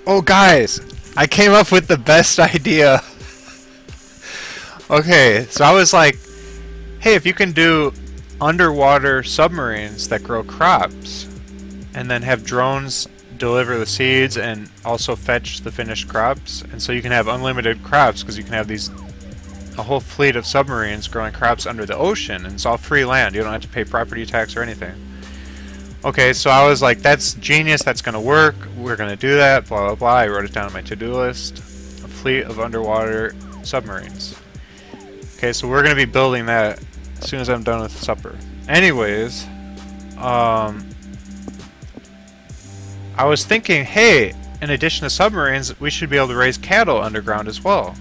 Oh guys, I came up with the best idea. Okay, so I was like, hey, if you can do underwater submarines that grow crops and then have drones deliver the seeds and also fetch the finished crops, and so you can have unlimited crops because you can have a whole fleet of submarines growing crops under the ocean, and it's all free land. You don't have to pay property tax or anything. Okay, so I was like, that's genius, that's gonna work, we're gonna do that, blah blah blah. I wrote it down on my to-do list. A fleet of underwater submarines. Okay, so we're gonna be building that as soon as I'm done with supper. Anyways, I was thinking, hey, in addition to submarines, we should be able to raise cattle underground as well.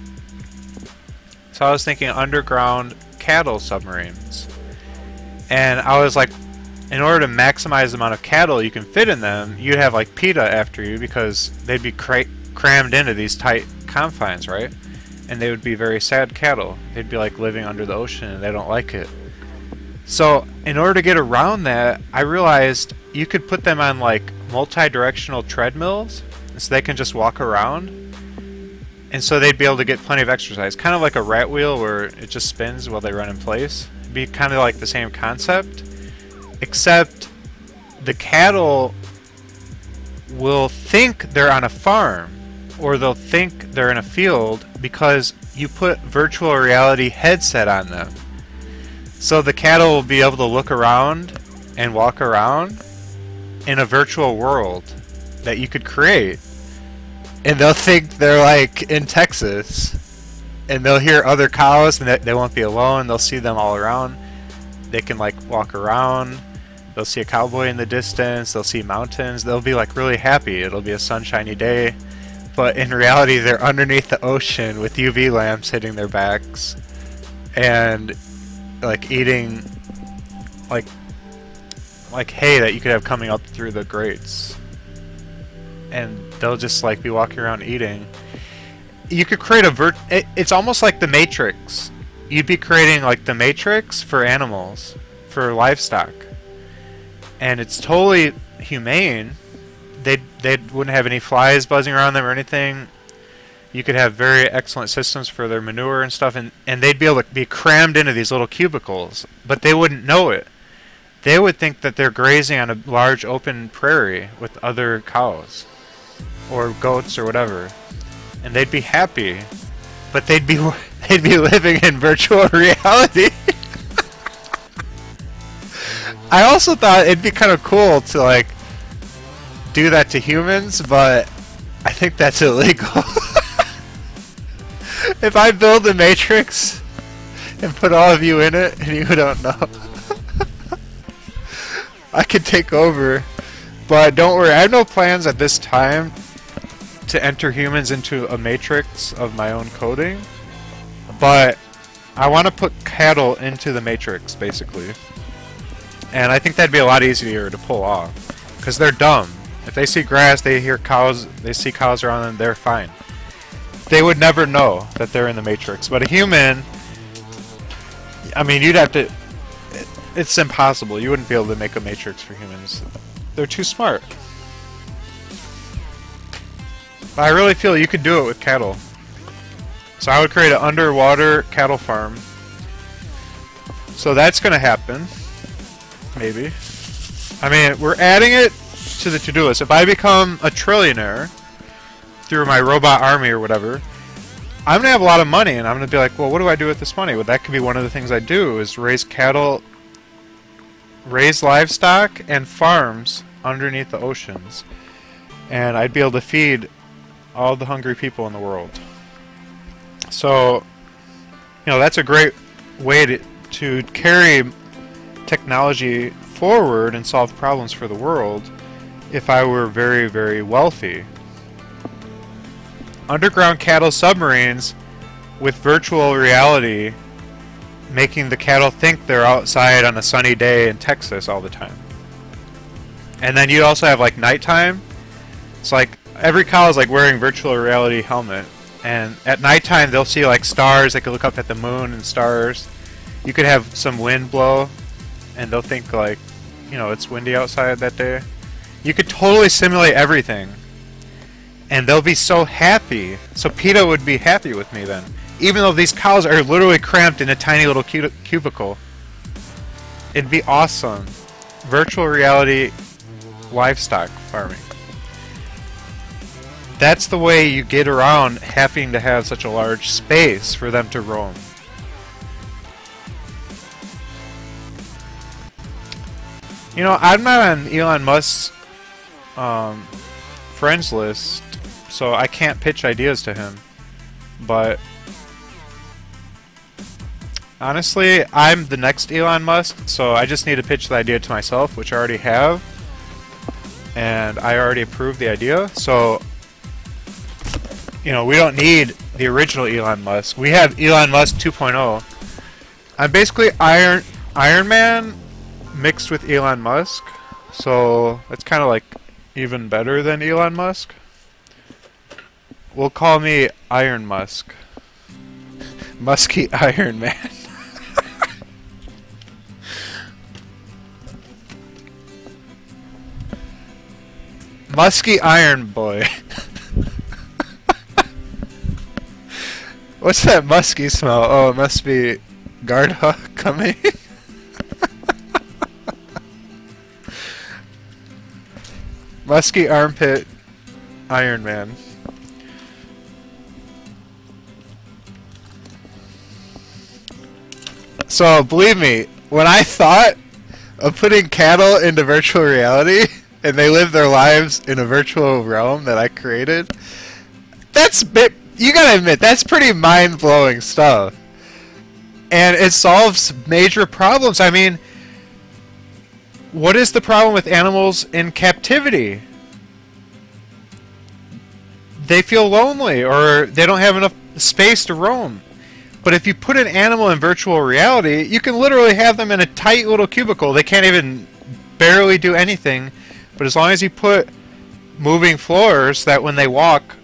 So I was thinking underground cattle submarines. And I was like, in order to maximize the amount of cattle you can fit in them, you'd have like PETA after you because they'd be crammed into these tight confines, right? And they would be very sad cattle. They'd be like living under the ocean and they don't like it. So in order to get around that, I realized you could put them on like multi-directional treadmills so they can just walk around. And so they'd be able to get plenty of exercise. Kind of like a rat wheel where it just spins while they run in place. It'd be kind of like the same concept. Except the cattle will think they're on a farm or they'll think they're in a field because you put virtual reality headset on them. So the cattle will be able to look around and walk around in a virtual world that you could create. And they'll think they're like in Texas. And they'll hear other cows and they won't be alone. They'll see them all around. They can like walk around. They'll see a cowboy in the distance. They'll see mountains. They'll be like really happy. It'll be a sunshiny day. But in reality, they're underneath the ocean with UV lamps hitting their backs. And like eating like hay that you could have coming up through the grates. And they'll just like be walking around eating. You could create it's almost like the Matrix. You'd be creating like the Matrix for animals, for livestock. And it's totally humane. They wouldn't have any flies buzzing around them or anything. You could have very excellent systems for their manure and stuff, and they'd be able to be crammed into these little cubicles, but they wouldn't know it. They would think that they're grazing on a large open prairie with other cows or goats or whatever, and they'd be happy, but they'd be living in virtual reality. I also thought it'd be kind of cool to like do that to humans, but I think that's illegal. If I build the Matrix and put all of you in it and you don't know, I could take over. But don't worry, I have no plans at this time to enter humans into a Matrix of my own coding. But I want to put cattle into the Matrix, basically. And I think that'd be a lot easier to pull off. Because they're dumb. If they see grass, they hear cows, they see cows around them, they're fine. They would never know that they're in the Matrix. But a human, I mean, you'd have to... It's impossible. You wouldn't be able to make a Matrix for humans. They're too smart. But I really feel you could do it with cattle. So I would create an underwater cattle farm. So that's going to happen. Maybe. I mean, we're adding it to the to-do list. If I become a trillionaire through my robot army or whatever, I'm gonna have a lot of money, and I'm gonna be like, well, what do I do with this money? Well, that could be one of the things I do, is raise cattle, raise livestock, and farms underneath the oceans. And I'd be able to feed all the hungry people in the world. So, you know, that's a great way to carry technology forward and solve problems for the world if I were very, very wealthy. Underground cattle submarines with virtual reality, making the cattle think they're outside on a sunny day in Texas all the time. And then you also have like nighttime. It's like every cow is like wearing virtual reality helmet, and at nighttime they'll see like stars. They could look up at the moon and stars. You could have some wind blow and they'll think like, you know, it's windy outside that day. You could totally simulate everything. And they'll be so happy. So PETA would be happy with me then. Even though these cows are literally cramped in a tiny little cubicle. It'd be awesome. Virtual reality livestock farming. That's the way you get around having to have such a large space for them to roam. You know, I'm not on Elon Musk's friends list, so I can't pitch ideas to him. But honestly, I'm the next Elon Musk, so I just need to pitch the idea to myself, which I already have. And I already approved the idea, so you know, we don't need the original Elon Musk. We have Elon Musk 2.0. I'm basically Iron Man mixed with Elon Musk, so it's kind of like even better than Elon Musk. We'll call me Iron Musk. Musky Iron Man. Musky Iron Boy. What's that musky smell? Oh, it must be Garda coming. Musky armpit Iron Man. So, believe me, when I thought of putting cattle into virtual reality, and they live their lives in a virtual realm that I created, you gotta admit, that's pretty mind-blowing stuff. And it solves major problems. I mean, what is the problem with animals in captivity? They feel lonely, or they don't have enough space to roam. But if you put an animal in virtual reality, you can literally have them in a tight little cubicle. They can't even barely do anything. But as long as you put moving floors, that when they walk,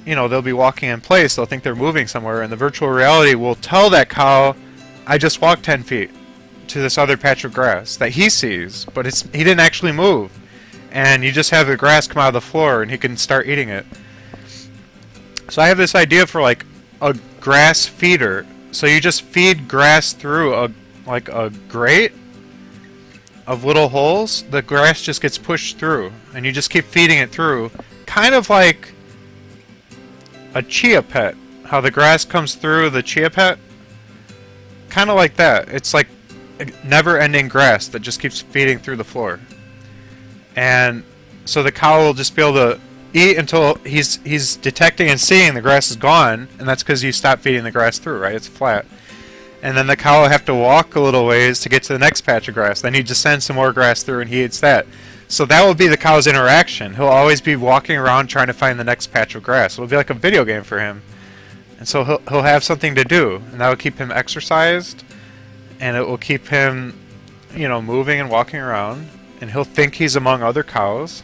you know, they'll be walking in place. They'll think they're moving somewhere, and the virtual reality will tell that cow, I just walked 10 feet to this other patch of grass that he sees, but he didn't actually move. And you just have the grass come out of the floor, and he can start eating it. So I have this idea for like a grass feeder. So you just feed grass through a grate of little holes. The grass just gets pushed through, and you just keep feeding it through, kind of like a chia pet. How the grass comes through the chia pet? Kind of like that. It's like never-ending grass that just keeps feeding through the floor. And so the cow will just be able to eat until he's detecting and seeing the grass is gone, and that's because you stop feeding the grass through, right? It's flat. And then the cow will have to walk a little ways to get to the next patch of grass. Then you just send some more grass through and he eats that. So that will be the cow's interaction. He'll always be walking around trying to find the next patch of grass. It'll be like a video game for him. And so he'll have something to do, and that will keep him exercised, and it will keep him, you know, moving and walking around, and he'll think he's among other cows.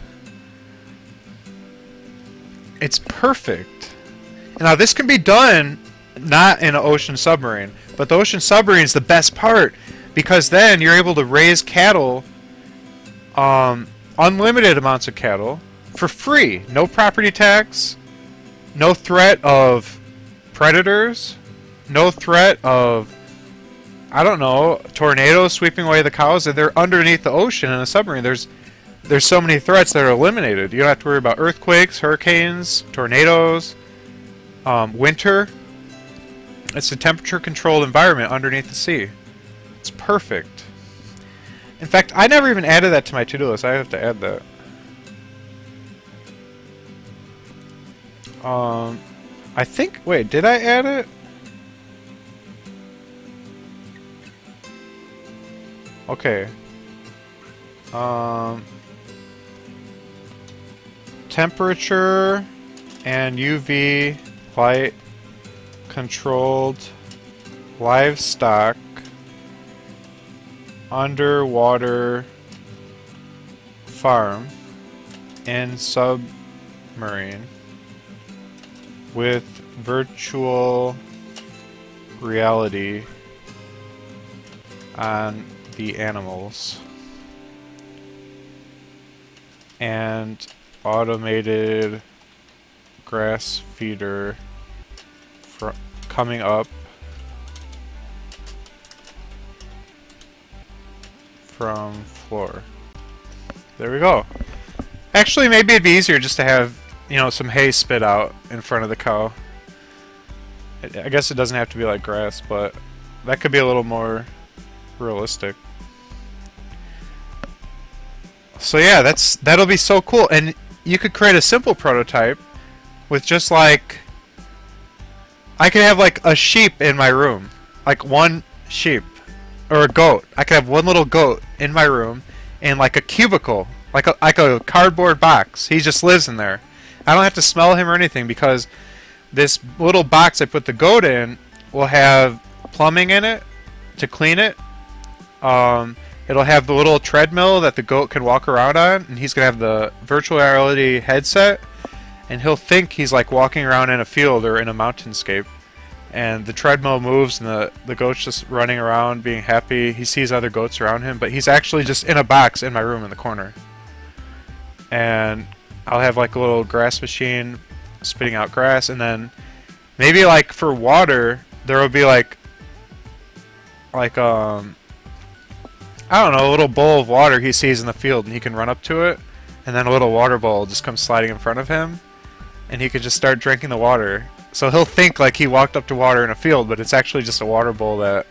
It's perfect. Now this can be done not in an ocean submarine, but the ocean submarine is the best part, because then you're able to raise cattle, unlimited amounts of cattle, for free. No property tax, no threat of predators, no threat of, I don't know, tornadoes sweeping away the cows. And they're underneath the ocean in a submarine. There's so many threats that are eliminated. You don't have to worry about earthquakes, hurricanes, tornadoes, winter. It's a temperature-controlled environment underneath the sea. It's perfect. In fact, I never even added that to my to-do list. I have to add that. I think... Wait, did I add it? Okay. Temperature and UV light controlled livestock underwater farm in submarine with virtual reality on the animals and automated grass feeder coming up from floor. There we go. Actually, maybe it'd be easier just to have, you know, some hay spit out in front of the cow. I guess it doesn't have to be like grass, but that could be a little more realistic. So yeah, that'll be so cool. And you could create a simple prototype with just like, I could have like a sheep in my room, like one sheep, or a goat. I could have one little goat in my room in like a cubicle, like a cardboard box. He just lives in there. I don't have to smell him or anything because this little box I put the goat in will have plumbing in it to clean it. It'll have the little treadmill that the goat can walk around on, and he's gonna have the virtual reality headset, and he'll think he's like walking around in a field or in a mountainscape. And the treadmill moves, and the goat's just running around being happy. He sees other goats around him, but he's actually just in a box in my room in the corner. And I'll have like a little grass machine spitting out grass, and then maybe like for water there will be like I don't know, a little bowl of water he sees in the field, and he can run up to it, and then a little water bowl just comes sliding in front of him, and he could just start drinking the water. So he'll think like he walked up to water in a field, but it's actually just a water bowl that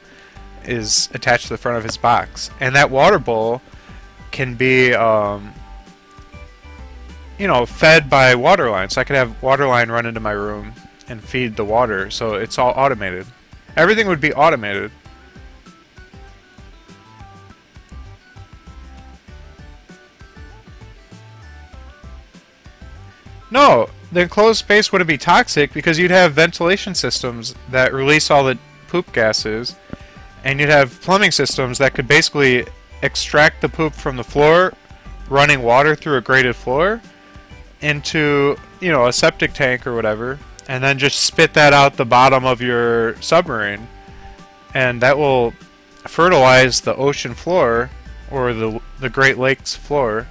is attached to the front of his box. And that water bowl can be, you know, fed by water line. So I could have water line run into my room and feed the water. So it's all automated. Everything would be automated. No, the enclosed space wouldn't be toxic because you'd have ventilation systems that release all the poop gases, and you'd have plumbing systems that could basically extract the poop from the floor, running water through a graded floor into, you know, a septic tank or whatever, and then just spit that out the bottom of your submarine, and that will fertilize the ocean floor or the Great Lakes floor.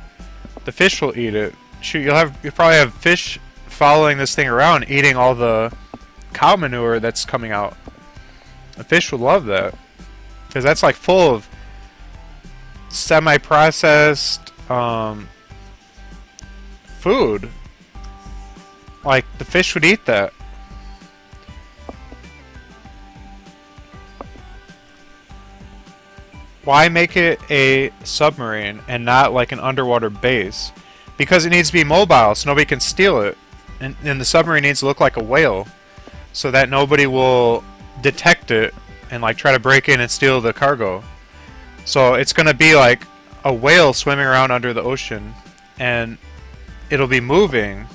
The fish will eat it. Shoot, you'll probably have fish following this thing around, eating all the cow manure that's coming out. The fish would love that, because that's like full of semi-processed food. Like, the fish would eat that. Why make it a submarine and not like an underwater base? Because it needs to be mobile, so nobody can steal it. And the submarine needs to look like a whale, so that nobody will detect it and like try to break in and steal the cargo. So it's going to be like a whale swimming around under the ocean, and it'll be moving.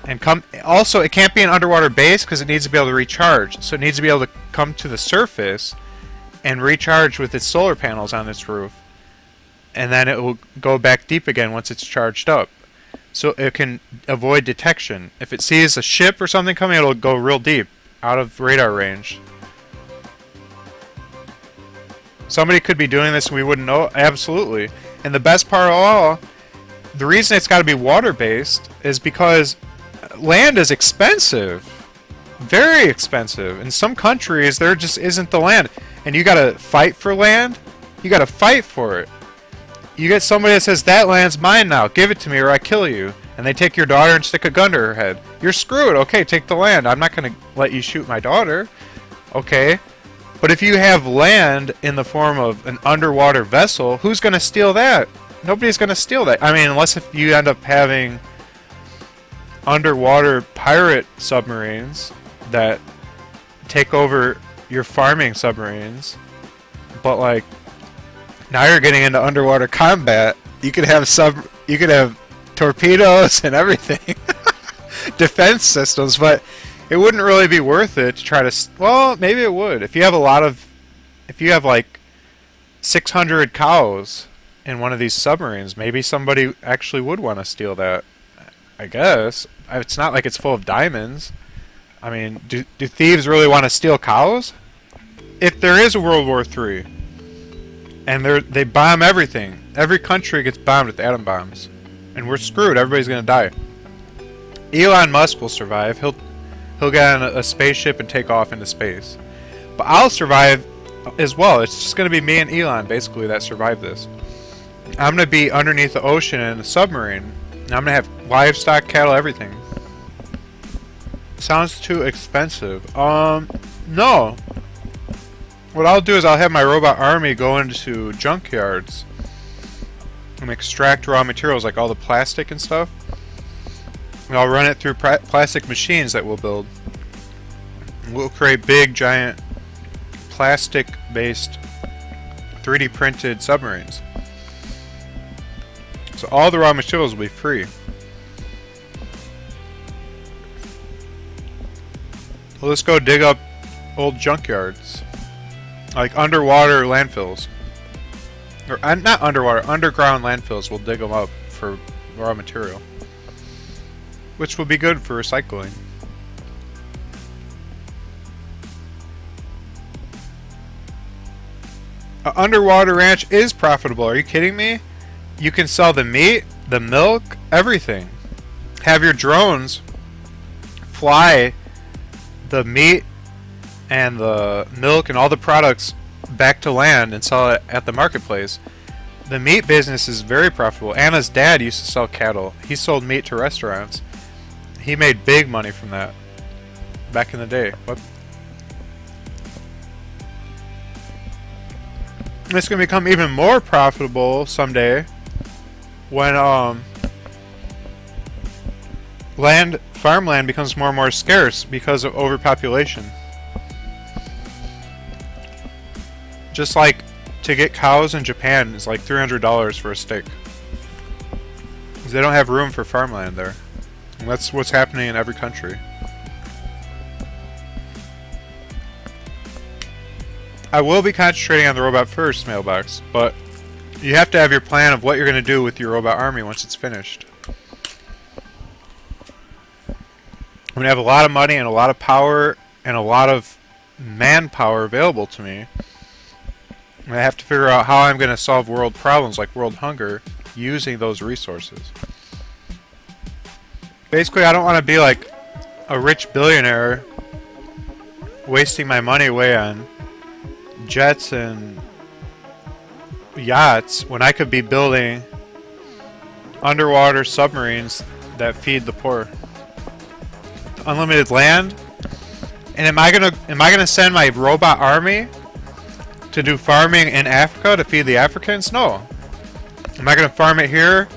And also, it can't be an underwater base because it needs to be able to recharge. So it needs to be able to come to the surface and recharge with its solar panels on its roof. And then it will go back deep again once it's charged up. So it can avoid detection. If it sees a ship or something coming, it'll go real deep, out of radar range. Somebody could be doing this and we wouldn't know. Absolutely. And the best part of all, the reason it's got to be water-based is because land is expensive. Very expensive. In some countries, there just isn't the land. And you got to fight for land. You got to fight for it. You get somebody that says, that land's mine now, give it to me or I kill you. And they take your daughter and stick a gun to her head. You're screwed. Okay, take the land. I'm not going to let you shoot my daughter. Okay. But if you have land in the form of an underwater vessel, who's going to steal that? Nobody's going to steal that. I mean, unless if you end up having underwater pirate submarines that take over your farming submarines. But like, now you're getting into underwater combat. You could have torpedoes and everything, defense systems, but it wouldn't really be worth it to try to. Well, maybe it would if you have if you have like 600 cows in one of these submarines. Maybe somebody actually would want to steal that. I guess it's not like it's full of diamonds. I mean, do thieves really want to steal cows? If there is a World War III. And they bomb everything. Every country gets bombed with atom bombs. And we're screwed. Everybody's going to die. Elon Musk will survive. He'll get on a spaceship and take off into space. But I'll survive as well. It's just going to be me and Elon, basically, that survive this. I'm going to be underneath the ocean in a submarine. And I'm going to have livestock, cattle, everything. Sounds too expensive. No. What I'll do is I'll have my robot army go into junkyards and extract raw materials like all the plastic and stuff. And I'll run it through plastic machines that we'll build. We'll create big, giant, plastic-based 3D printed submarines. So all the raw materials will be free. Well, let's go dig up old junkyards. Like underwater landfills. Or not underwater, underground landfills. We'll dig them up for raw material. Which will be good for recycling. An underwater ranch is profitable. Are you kidding me? You can sell the meat, the milk, everything. Have your drones fly the meat and the milk and all the products back to land and sell it at the marketplace. The meat business is very profitable. Anna's dad used to sell cattle. He sold meat to restaurants. He made big money from that back in the day. What? It's going to become even more profitable someday when farmland becomes more and more scarce because of overpopulation. Just like to get cows in Japan is like $300 for a steak. Because they don't have room for farmland there. And that's what's happening in every country. I will be concentrating on the robot first, mailbox, but you have to have your plan of what you're going to do with your robot army once it's finished. I'm going to have a lot of money and a lot of power and a lot of manpower available to me. And I have to figure out how I'm going to solve world problems like world hunger using those resources. Basically, I don't want to be like a rich billionaire wasting my money away on jets and yachts when I could be building underwater submarines that feed the poor. Unlimited land. And am I gonna send my robot army to do farming in Africa to feed the Africans? No. Am I gonna farm it here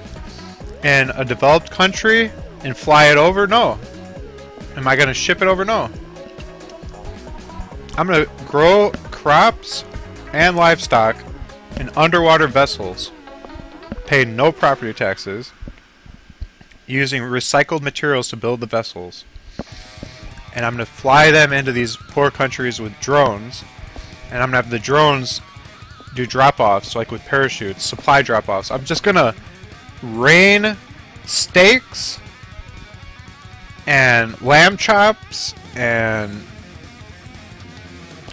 in a developed country and fly it over? No. Am I gonna ship it over? No. I'm gonna grow crops and livestock in underwater vessels, pay no property taxes, using recycled materials to build the vessels. And I'm going to fly them into these poor countries with drones. And I'm going to have the drones do drop-offs, like with parachutes, supply drop-offs. I'm just going to rain steaks and lamb chops and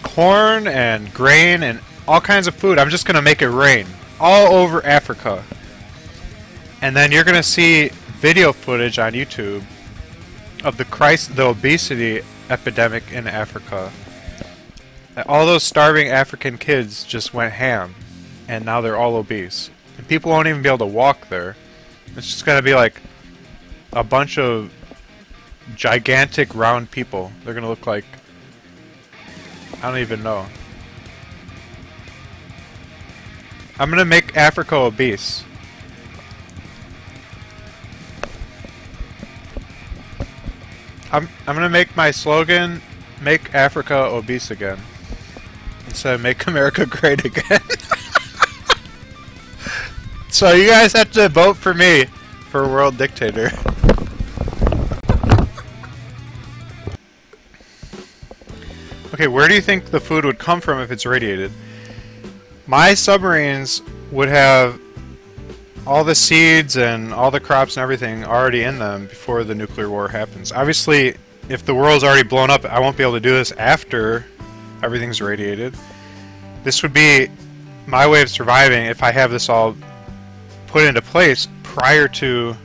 corn and grain and all kinds of food. I'm just going to make it rain all over Africa. And then you're going to see video footage on YouTube of the obesity epidemic in Africa. All those starving African kids just went ham, and now they're all obese. And people won't even be able to walk there. It's just gonna be like a bunch of gigantic round people. They're gonna look like, I don't even know. I'm gonna make Africa obese. I'm gonna make my slogan, make Africa obese again. Instead of make America great again. So you guys have to vote for me for world dictator. Okay, where do you think the food would come from if it's radiated? My submarines would have all the seeds and all the crops and everything already in them before the nuclear war happens. Obviously, if the world's already blown up, I won't be able to do this after everything's radiated. This would be my way of surviving if I have this all put into place prior to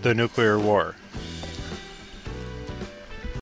the nuclear war.